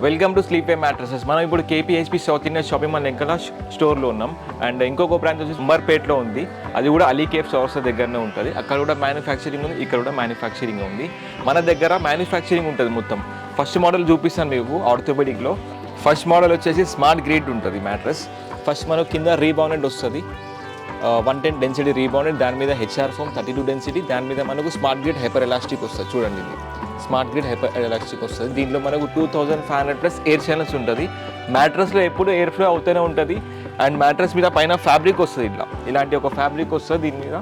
Welcome to sleep way mattresses. మనం ఇప్పుడు KPHB South Indian shopping mall Venkata స్టోర్లో ఉన్నాం. అండ్ ఇంకొక బ్రాంచ్ వచ్చేసి ఉమర్పేట్లో ఉంది. అది కూడా అలీ కేఫ్ చౌరస్తా దగ్గరనే ఉంటుంది. అక్కడ కూడా మ్యానుఫ్యాక్చరింగ్ ఉంది, ఇక్కడ కూడా మ్యానుఫ్యాక్చరింగ్ ఉంది. మన దగ్గర మ్యానుఫ్యాక్చరింగ్ ఉంటుంది మొత్తం. ఫస్ట్ మోడల్ చూపిస్తాను మీకు ఆర్థోపెడిక్లో. ఫస్ట్ మోడల్ వచ్చేసి స్మార్ట్ గ్రిడ్ ఉంటుంది మ్యాట్రస్. ఫస్ట్ మనకు కింద రీబౌండెడ్ వస్తుంది, 110 డెన్సిటీ రీబౌండెడ్, దాని మీద హెచ్ఆర్ ఫోమ్ 32 డెన్సిటీ, దాని మీద మనకు స్మార్ట్ గ్రిడ్ హైపర్ ఎలాస్టిక్ వస్తుంది. చూడండి, ఇది స్మార్ట్ గ్రిడ్ హైపర్ ఎలాస్టిక్ వస్తుంది. దీంట్లో మనకు 2500+ ఎయిర్ ఛానల్స్ ఉంటుంది. మ్యాట్రస్లో ఎప్పుడు ఎయిర్ ఫ్లో అవుతూనే ఉంటుంది. అండ్ మ్యాట్రస్ మీద పైన ఫ్యాబ్రిక్ వస్తుంది, ఇలాంటి ఒక ఫ్యాబ్రిక్ వస్తుంది దీని మీద.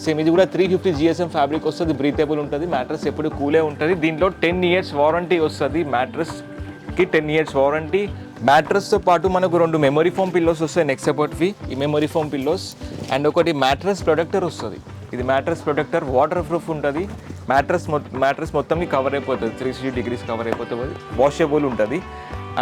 సేమ్ ఇది కూడా 350 GSM ఫ్యాబ్రిక్ వస్తుంది, బ్రీతేబుల్ ఉంటుంది. మ్యాట్రస్ ఎప్పుడు కూలే ఉంటుంది. దీంట్లో 10 years వారంటీ వస్తుంది. మ్యాట్రస్కి 10 years వారంటీ. మ్యాట్రస్తో పాటు మనకు 2 మెమరీ ఫోమ్ పిల్లోస్ వస్తాయి, నెక్ సపోర్ట్వి. ఈ మెమరీ ఫోమ్ పిల్లోస్ అండ్ ఒకటి మ్యాట్రస్ ప్రొటెక్టర్ వస్తుంది. ఇది మ్యాట్రస్ ప్రొటెక్టర్, వాటర్ ప్రూఫ్ ఉంటుంది. మ్యాట్రస్ మొత్తంకి కవర్ అయిపోతుంది, 360 degrees కవర్ అయిపోతుంది. వాషబుల్ ఉంటుంది.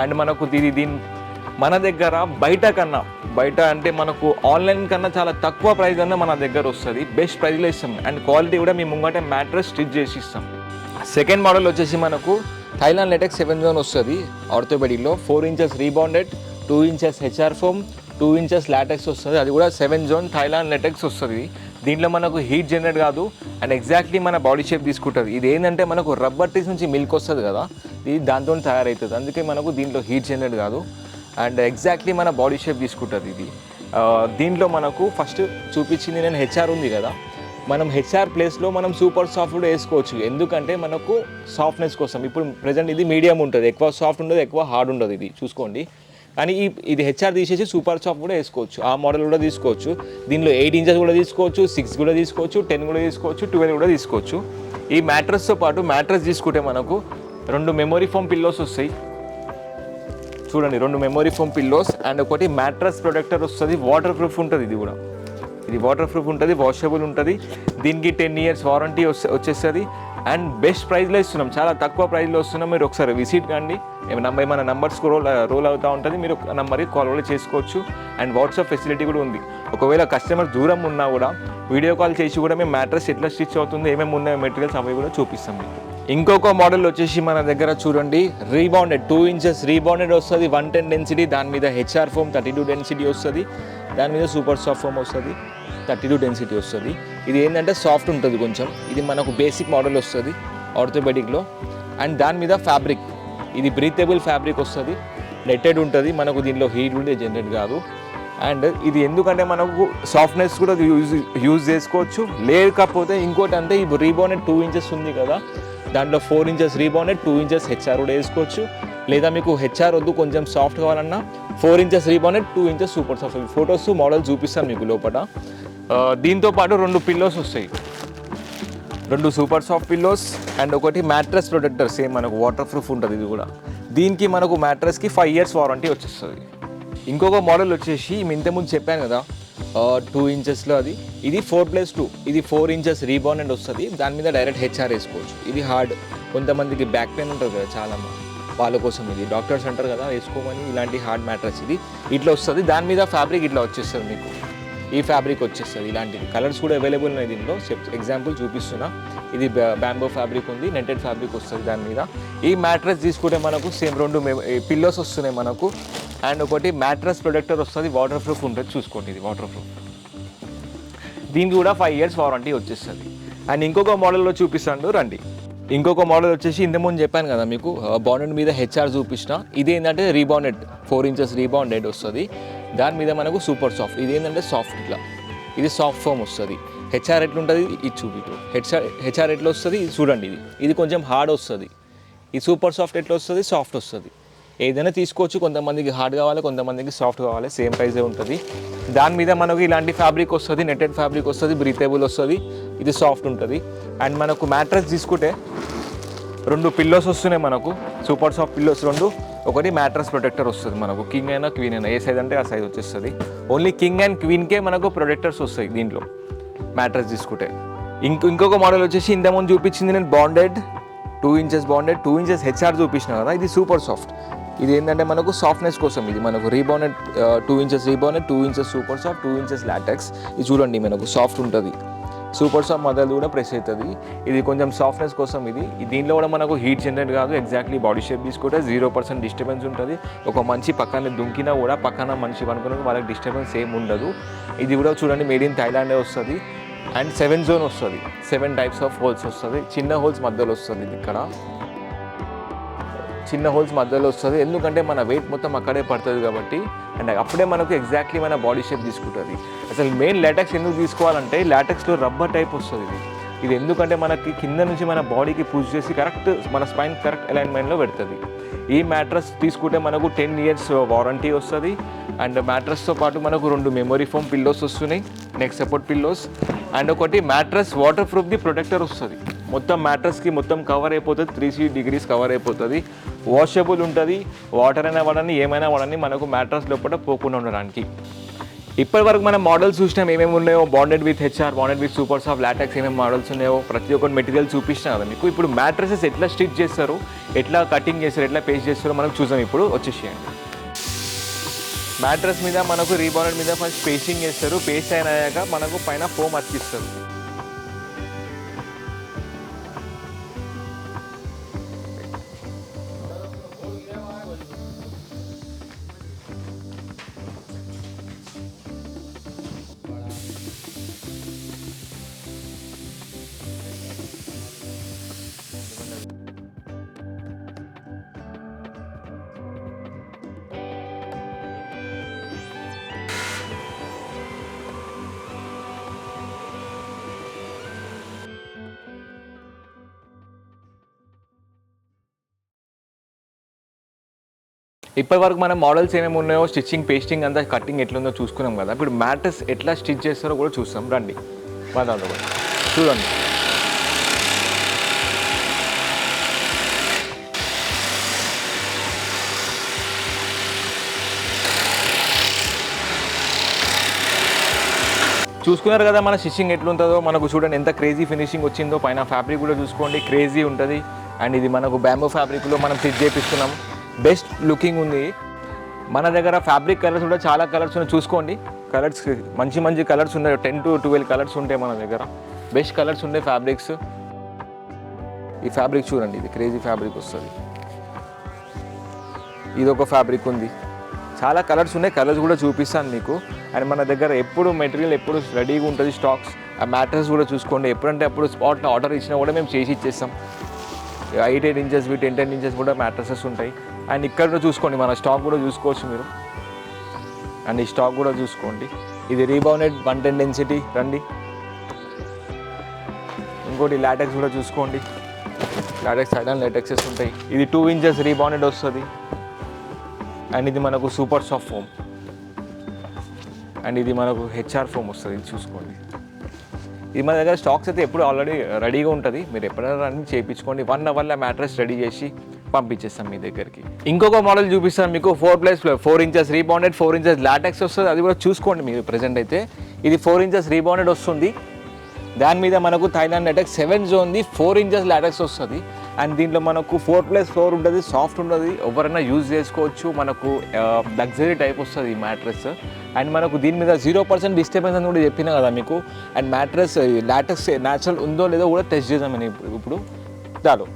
అండ్ మనకు మన దగ్గర బయట అంటే మనకు ఆన్లైన్ కన్నా చాలా తక్కువ ప్రైస్ అన్న మన దగ్గర వస్తుంది. బెస్ట్ ప్రైస్లో ఇస్తాం. అండ్ క్వాలిటీ కూడా మేము ముంగట మ్యాట్రస్ స్టిచ్ చేసి ఇస్తాం. సెకండ్ మోడల్ వచ్చేసి మనకు థైలాండ్ లెటెక్స్ 7 zone వస్తుంది ఆర్థోపెడిక్లో. 4 inches rebounded, 2 inches HR foam, 2 inches LaTeX వస్తుంది. అది కూడా 7 zone థైలాండ్ లెటెక్స్ వస్తుంది. దీంట్లో మనకు హీట్ జనరేట్ కాదు అండ్ ఎగ్జాక్ట్లీ మన బాడీ షేప్ తీసుకుంటుంది. ఇది ఏంటంటే మనకు రబ్బర్ ట్రీస్ నుంచి మిల్క్ వస్తుంది కదా, ఇది దాంతో తయారవుతుంది. అందుకే మనకు దీంట్లో హీట్ జనరేట్ కాదు అండ్ ఎగ్జాక్ట్లీ మన బాడీ షేప్ తీసుకుంటుంది ఇది. దీంట్లో మనకు ఫస్ట్ చూపించింది నేను హెచ్ఆర్ ఉంది కదా, మనం హెచ్ఆర్ ప్లేస్లో మనం సూపర్ సాఫ్ట్ కూడా వేసుకోవచ్చు. ఎందుకంటే మనకు సాఫ్ట్నెస్ కోసం. ఇప్పుడు ప్రజెంట్ ఇది మీడియం ఉంటుంది, ఎక్కువ సాఫ్ట్ ఉండదు, ఎక్కువ హార్డ్ ఉండదు, ఇది చూసుకోండి. కానీ ఇది హెచ్ఆర్ తీసేసి సూపర్ సాఫ్ట్ కూడా వేసుకోవచ్చు. ఆ మోడల్ కూడా తీసుకోవచ్చు. దీనిలో 8 inches కూడా తీసుకోవచ్చు, 6 కూడా తీసుకోవచ్చు, 10 కూడా తీసుకోవచ్చు, 12 కూడా తీసుకోవచ్చు. ఈ మ్యాట్రస్తో పాటు మ్యాట్రస్ తీసుకుంటే మనకు 2 మెమరీ ఫోమ్ పిల్లోస్ వస్తాయి. చూడండి, 2 మెమరీ ఫోమ్ పిల్లోస్ అండ్ ఒకటి మ్యాట్రస్ ప్రొటెక్టర్ వస్తుంది. వాటర్ ప్రూఫ్ ఉంటుంది. ఇది వాటర్ ప్రూఫ్ ఉంటుంది, వాషబుల్ ఉంటుంది. దీనికి 10 years వారంటీ వచ్చేస్తుంది. అండ్ బెస్ట్ ప్రైస్లో ఇస్తున్నాం, చాలా తక్కువ ప్రైస్లో వస్తున్నాం. మీరు ఒకసారి విజిట్ కండి. ఏమైనా నంబర్స్కి రోల్ అవుతూ ఉంటుంది, మీరు ఒక నెంబర్కి కాల్ కూడా చేసుకోవచ్చు. అండ్ వాట్సాప్ ఫెసిలిటీ కూడా ఉంది. ఒకవేళ కస్టమర్ దూరం ఉన్నా కూడా వీడియో కాల్ చేసి కూడా మేము మ్యాట్రస్ ఎట్లా స్టిచ్ అవుతుంది, ఏమేమి ఉన్నాయి మెటీరియల్స్ అవి కూడా చూపిస్తాం మీకు. ఇంకొక మోడల్ వచ్చేసి మన దగ్గర చూడండి, రీబౌండెడ్ 2 inches రీబౌండెడ్ వస్తుంది, 110 డెన్సిటీ, దాని మీద హెచ్ఆర్ ఫోమ్ 32 డెన్సిటీ వస్తుంది, దాని మీద సూపర్ సాఫ్ట్ ఫోమ్ వస్తుంది, 32 డెన్సిటీ వస్తుంది. ఇది ఏంటంటే సాఫ్ట్ ఉంటుంది కొంచెం. ఇది మనకు బేసిక్ మోడల్ వస్తుంది ఆర్థోపెడిక్లో. అండ్ దాని మీద ఫ్యాబ్రిక్, ఇది బ్రీతేబుల్ ఫ్యాబ్రిక్ వస్తుంది, నెట్టెడ్ ఉంటుంది. మనకు దీనిలో హీట్ ఉంటే జనరేట్ కాదు. అండ్ ఇది ఎందుకంటే మనకు సాఫ్ట్నెస్ కూడా యూజ్ చేసుకోవచ్చు. లేకపోతే ఇంకోటి అంటే ఈ రీబౌండెడ్ 2 inches ఉంది కదా, దాంట్లో 4 inches రీబౌండెడ్, 2 inches హెచ్ఆర్ కూడా వేసుకోవచ్చు. లేదా మీకు హెచ్ఆర్ వద్దు, కొంచెం సాఫ్ట్ కావాలన్నా 4 inches rebounded, 2 inches super soft. Photos model చూపిస్తాను మీకు లోపల. దీంతో పాటు 2 పిల్లోస్ వస్తాయి, 2 సూపర్ సాఫ్ట్ పిల్లోస్ అండ్ ఒకటి మ్యాట్రస్ ప్రొటెక్టర్. సేమ్ మనకు వాటర్ ప్రూఫ్ ఉంటుంది. ఇది కూడా దీనికి మనకు మ్యాట్రస్కి 5 years వారంటీ వచ్చేస్తుంది. ఇంకొక మోడల్ వచ్చేసి ఇంతకుముందు చెప్పాను కదా 2 inchesలో, ఇది 4+2. ఇది 4 inches రీబౌండెడ్ వస్తుంది, దాని మీద డైరెక్ట్ హెచ్ఆర్ వేసుకోవచ్చు. ఇది హార్డ్, కొంతమందికి బ్యాక్ పెయిన్ ఉంటుంది కదా చాలా వాళ్ళ కోసం. ఇది డాక్టర్స్ అంటారు కదా వేసుకోమని, ఇలాంటి హార్డ్ మ్యాట్రస్ ఇది ఇట్లా వస్తుంది. దాని మీద ఫ్యాబ్రిక్ ఇట్లా వచ్చేస్తుంది, మీకు ఈ ఫ్యాబ్రిక్ వచ్చేస్తుంది. ఇలాంటిది కలర్స్ కూడా అవైలబుల్ ఉన్నాయి దీంట్లో. ఎగ్జాంపుల్ చూపిస్తున్నా. ఇది బ్యాంబో ఫ్యాబ్రిక్ ఉంది, నెట్టెడ్ ఫ్యాబ్రిక్ వస్తుంది దాని మీద. ఈ మ్యాట్రస్ తీసుకుంటే మనకు సేమ్ 2 పిల్లోస్ వస్తున్నాయి మనకు. అండ్ ఒకటి మ్యాట్రస్ ప్రొటెక్టర్ వస్తుంది, వాటర్ ప్రూఫ్ ఉంటుంది. చూసుకోండి, ఇది వాటర్ ప్రూఫ్. దీనికి కూడా 5 years వారంటీ వచ్చేస్తుంది. అండ్ ఇంకొక మోడల్లో చూపిస్తాను రండి. ఇంకొక మోడల్ వచ్చేసి ఇంతకుముందు చెప్పాను కదా మీకు, బాండెడ్ మీద హెచ్ఆర్ చూపించిన. ఇది ఏంటంటే రీబౌండెడ్ 4 inches రీబౌండెడ్ వస్తుంది, దాని మీద మనకు సూపర్ సాఫ్ట్. ఇది ఏంటంటే సాఫ్ట్, ఇట్లా ఇది సాఫ్ట్ ఫోమ్ వస్తుంది. హెచ్ఆర్ ఎట్లుంటుంది ఇది చూపిటు. హెచ్ఆర్ ఎట్లా వస్తుంది ఇది చూడండి. ఇది కొంచెం హార్డ్ వస్తుంది. ఈ సూపర్ సాఫ్ట్ ఎట్లా వస్తుంది, సాఫ్ట్ వస్తుంది. ఏదైనా తీసుకోవచ్చు, కొంతమందికి హార్డ్ కావాలి, కొంతమందికి సాఫ్ట్ కావాలి, సేమ్ ప్రైజే ఉంటుంది. దాని మీద మనకు ఇలాంటి ఫ్యాబ్రిక్ వస్తుంది, నెట్టెడ్ ఫ్యాబ్రిక్ వస్తుంది, బ్రీతేబుల్ వస్తుంది, ఇది సాఫ్ట్ ఉంటుంది. అండ్ మనకు మ్యాట్రస్ తీసుకుంటే 2 పిల్లోస్ వస్తున్నాయి మనకు, సూపర్ సాఫ్ట్ పిల్లోస్ 2. ఒకటి మ్యాట్రస్ ప్రొటెక్టర్ వస్తుంది మనకు, కింగ్ అయినా క్వీన్ అయినా, ఏ సైజ్ అంటే ఆ సైజ్ వచ్చేస్తుంది. ఓన్లీ కింగ్ అండ్ క్వీన్కే మనకు ప్రొటెక్టర్స్ వస్తాయి దీంట్లో మ్యాట్రస్ తీసుకుంటే. ఇంకొక మోడల్ వచ్చేసి ఇంతకుముందు చూపించింది నేను bonded 2 inches bonded, 2 inches HR చూపించిన కదా, ఇది సూపర్ సాఫ్ట్. ఇది ఏంటంటే మనకు సాఫ్ట్నెస్ కోసం. ఇది మనకు rebounded 2 inches rebounded, 2 inches super soft, 2 inches LaTeX. ఇది చూడండి మనకు సాఫ్ట్ ఉంటుంది. సూపర్ సాఫ్ట్ మదర్ కూడా ప్రెస్ అవుతుంది. ఇది కొంచెం సాఫ్ట్నెస్ కోసం. ఇది దీంట్లో కూడా మనకు హీట్ జనరేట్ కాదు, ఎగ్జాక్ట్లీ బాడీ షేప్ తీసుకుంటే 0% డిస్టర్బెన్స్ ఉంటుంది. ఒక మనిషి పక్కన దుంకినా కూడా పక్కన మనిషి అనుకున్న వాళ్ళకి డిస్టర్బెన్స్ ఏం ఉండదు. ఇది కూడా చూడండి మేడ్ ఇన్ థాయిలాండే వస్తుంది. అండ్ 7 జోన్ వస్తుంది, 7 టైప్స్ ఆఫ్ హోల్స్ వస్తుంది. చిన్న హోల్స్ మధ్యలో వస్తుంది, ఇది ఇక్కడ చిన్న హోల్స్ మధ్యలో వస్తుంది. ఎందుకంటే మన వెయిట్ మొత్తం అక్కడే పడుతుంది కాబట్టి. అండ్ అప్పుడే మనకు ఎగ్జాక్ట్లీ మన బాడీ షేప్ తీసుకుంటుంది. అసలు మెయిన్ లాటెక్స్ ఎందుకు తీసుకోవాలంటే లాటెక్స్లో రబ్బర్ టైప్ వస్తుంది. ఇది ఎందుకంటే మనకి కింద నుంచి మన బాడీకి పుష్ చేసి కరెక్ట్ మన స్పైన్ కరెక్ట్ అలైన్మెంట్లో పెడుతుంది. ఈ మ్యాట్రస్ తీసుకుంటే మనకు 10 years వారంటీ వస్తుంది. అండ్ మ్యాట్రస్తో పాటు మనకు 2 మెమరీ ఫోమ్ పిల్లోస్ వస్తున్నాయి, నెక్ సపోర్ట్ పిల్లోస్. అండ్ ఒకటి మ్యాట్రస్ వాటర్ ప్రూఫ్ది ప్రొటెక్టర్ వస్తుంది. మొత్తం మ్యాట్రస్కి మొత్తం కవర్ అయిపోతుంది, 360 degrees కవర్ అయిపోతుంది. వాషబుల్ ఉంటుంది. వాటర్ అయినా వాడని ఏమైనా వాడని మనకు మ్యాట్రస్ లోపల పోకుండా ఉండడానికి. ఇప్పటి వరకు మనం మోడల్స్ చూసినాం ఏమేమి ఉన్నాయో. Bonded with HR, bonded with super soft, LaTeX ఏమేమి మోడల్స్ ఉన్నాయో ప్రతి ఒక్క మెటీరియల్ చూపిస్తాను కదా మీకు. ఇప్పుడు మ్యాట్రసెస్ ఎట్లా స్టిచ్ చేస్తారు, ఎట్లా కటింగ్ చేస్తారు, ఎట్లా పేస్ట్ చేస్తారో మనం చూసాం. ఇప్పుడు వచ్చేసేయండి. మ్యాట్రస్ మీద మనకు రీబాండెడ్ మీద ఫస్ట్ పేస్టింగ్ చేస్తారు. పేస్ట్ అయినాక మనకు పైన ఫోమ్ అతికిస్తారు. ఇప్పటి వరకు మనం మోడల్స్ ఏమేమి ఉన్నాయో, స్టిచ్చింగ్, పేస్టింగ్ అంతా, కటింగ్ ఎట్లుందో చూసుకున్నాం కదా. ఇప్పుడు మ్యాట్రస్ ఎట్లా స్టిచ్ చేస్తారో కూడా చూస్తాం. రండి దాంట్లో కూడా చూడండి. చూసుకున్నారు కదా మన స్టిచ్చింగ్ ఎట్లుంటుందో. మనకు చూడండి ఎంత క్రేజీ ఫినిషింగ్ వచ్చిందో. పైన ఫ్యాబ్రిక్ కూడా చూసుకోండి, క్రేజీ ఉంటుంది. అండ్ ఇది మనకు బ్యాంబో ఫ్యాబ్రిక్లో మనం స్టిచ్ చేపిస్తున్నాం. బెస్ట్ లుకింగ్ ఉంది. మన దగ్గర ఫ్యాబ్రిక్ కలర్స్ కూడా చాలా కలర్స్ ఉన్నాయి, చూసుకోండి. కలర్స్ మంచి మంచి కలర్స్ ఉన్నాయి, 10 to 12 కలర్స్ ఉంటాయి మన దగ్గర. బెస్ట్ కలర్స్ ఉంటాయి ఫ్యాబ్రిక్స్. ఈ ఫ్యాబ్రిక్ చూడండి, ఇది క్రేజీ ఫ్యాబ్రిక్ వస్తుంది. ఇది ఒక ఫ్యాబ్రిక్ ఉంది, చాలా కలర్స్ ఉన్నాయి. కలర్స్ కూడా చూపిస్తాను మీకు. అండ్ మన దగ్గర ఎప్పుడు మెటీరియల్ ఎప్పుడు రెడీగా ఉంటుంది, స్టాక్స్. ఆ మ్యాట్రస్ కూడా చూసుకోండి, ఎప్పుడంటే అప్పుడు స్పాట్లో ఆర్డర్ ఇచ్చినా కూడా మేము చేసి ఇచ్చేస్తాం. 8 inches 10 inches కూడా మ్యాట్రసెస్ ఉంటాయి. అండ్ ఇక్కడ చూసుకోండి, మన స్టాక్ కూడా చూసుకోవచ్చు మీరు. అండ్ ఈ స్టాక్ కూడా చూసుకోండి. ఇది రీబౌండెడ్ 110 డెన్సిటీ. రండి. ఇంకోటి లాటెక్స్ కూడా చూసుకోండి. లాటెక్స్ సైడ్ అండ్ లాటెక్సెస్ ఉంటాయి. ఇది 2 inches రీబౌండెడ్ వస్తుంది. అండ్ ఇది మనకు సూపర్ సాఫ్ట్ ఫోమ్. అండ్ ఇది మనకు హెచ్ఆర్ ఫోమ్ వస్తుంది. ఇది చూసుకోండి. ఇది మన దగ్గర స్టాక్స్ అయితే ఎప్పుడు ఆల్రెడీ రెడీగా ఉంటుంది. మీరు ఎప్పుడైనా రన్ చేయించుకోండి. 1 hourలో మ్యాట్రస్ రెడీ చేసి పంపించేస్తాం మీ దగ్గరికి. ఇంకొక మోడల్ చూపిస్తాను మీకు. 4 inches రీబౌండెడ్, 4 inches లాటెక్స్ వస్తుంది. అది కూడా చూసుకోండి మీరు. ప్రజెంట్ అయితే ఇది 4 inches రీబౌండెడ్ వస్తుంది. దాని మీద మనకు థాయిలాండ్ లాటెక్స్ 7 జోన్ది 4 inches లాటెక్స్ వస్తుంది. అండ్ దీంట్లో మనకు 4+4 ఉంటుంది, సాఫ్ట్ ఉంటుంది, ఎవరైనా యూజ్ చేసుకోవచ్చు. మనకు లగ్జరీ టైప్ వస్తుంది ఈ మ్యాట్రస్. అండ్ మనకు దీని మీద 0% డిస్టర్బెన్స్ అని కూడా చెప్పినా కదా మీకు. అండ్ మ్యాట్రస్ లాటెక్స్ న్యాచురల్ ఉందో లేదో కూడా టెస్ట్ చేద్దామని ఇప్పుడు చాలు.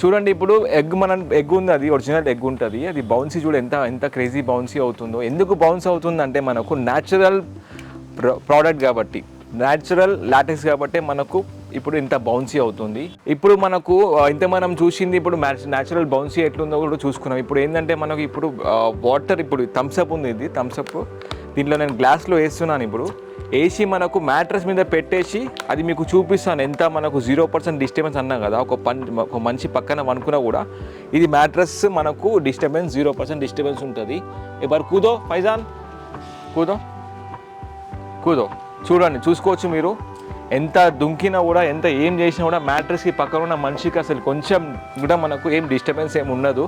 చూడండి, ఇప్పుడు ఎగ్ ఉంది, అది ఒరిజినల్ ఎగ్ ఉంటుంది. అది బౌన్సీ చూడ ఎంత క్రేజీ బౌన్సీ అవుతుందో. ఎందుకు బౌన్స్ అవుతుందంటే మనకు న్యాచురల్ ప్రోడక్ట్ కాబట్టి, న్యాచురల్ లాటెక్స్ కాబట్టి మనకు ఇప్పుడు ఇంత బౌన్సీ అవుతుంది. ఇప్పుడు మనకు ఇంత మనం చూసింది ఇప్పుడు న్యాచురల్ బౌన్సీ ఎట్లుందో కూడా చూసుకున్నాం. ఇప్పుడు ఏంటంటే మనకు ఇప్పుడు వాటర్, ఇప్పుడు థమ్స్అప్ ఉంది, ఇది థమ్స్అప్. దీంట్లో నేను గ్లాస్లో వేస్తున్నాను. ఇప్పుడు వేసి మనకు మ్యాట్రస్ మీద పెట్టేసి అది మీకు చూపిస్తాను. ఎంత మనకు 0% డిస్టర్బెన్స్ అన్నా కదా. ఒక మంచి పక్కన వనుకున్నా కూడా ఇది మ్యాట్రస్ మనకు డిస్టర్బెన్స్ 0% డిస్టర్బెన్స్ ఉంటుంది. ఇప్పుడు కూదో ఫైజాన్, కూదో చూడండి, చూసుకోవచ్చు మీరు. ఎంత దుంకినా కూడా, ఎంత ఏం చేసినా కూడా మ్యాట్రస్కి పక్కన ఉన్న మనిషికి అసలు కొంచెం కూడా మనకు ఏం డిస్టర్బెన్స్ ఏమి ఉండదు.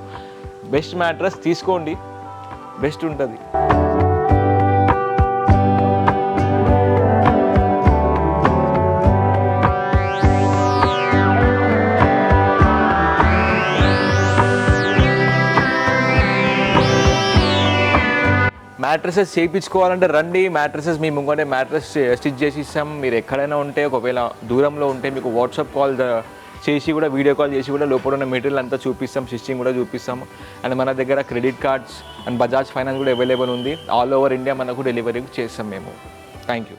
బెస్ట్ మ్యాట్రస్ తీసుకోండి, బెస్ట్ ఉంటుంది. మ్యాట్రసెస్ చేయించుకోవాలంటే రండి, మ్యాట్రసెస్ మీ ముంగటే మ్యాట్రస్ స్టిచ్ చేసి ఇస్తాం. మీరు ఎక్కడైనా ఉంటే, ఒకవేళ దూరంలో ఉంటే మీకు వాట్సాప్ కాల్ చేసి కూడా, వీడియో కాల్ చేసి కూడా లోపల ఉన్న మెటీరియల్ అంతా చూపిస్తాం, స్టిచ్చింగ్ కూడా చూపిస్తాం. అండ్ మన దగ్గర credit cards and Bajaj finance కూడా అవైలబుల్ ఉంది. ఆల్ ఓవర్ ఇండియా మనకు డెలివరీ చేస్తాం మేము. Thank you.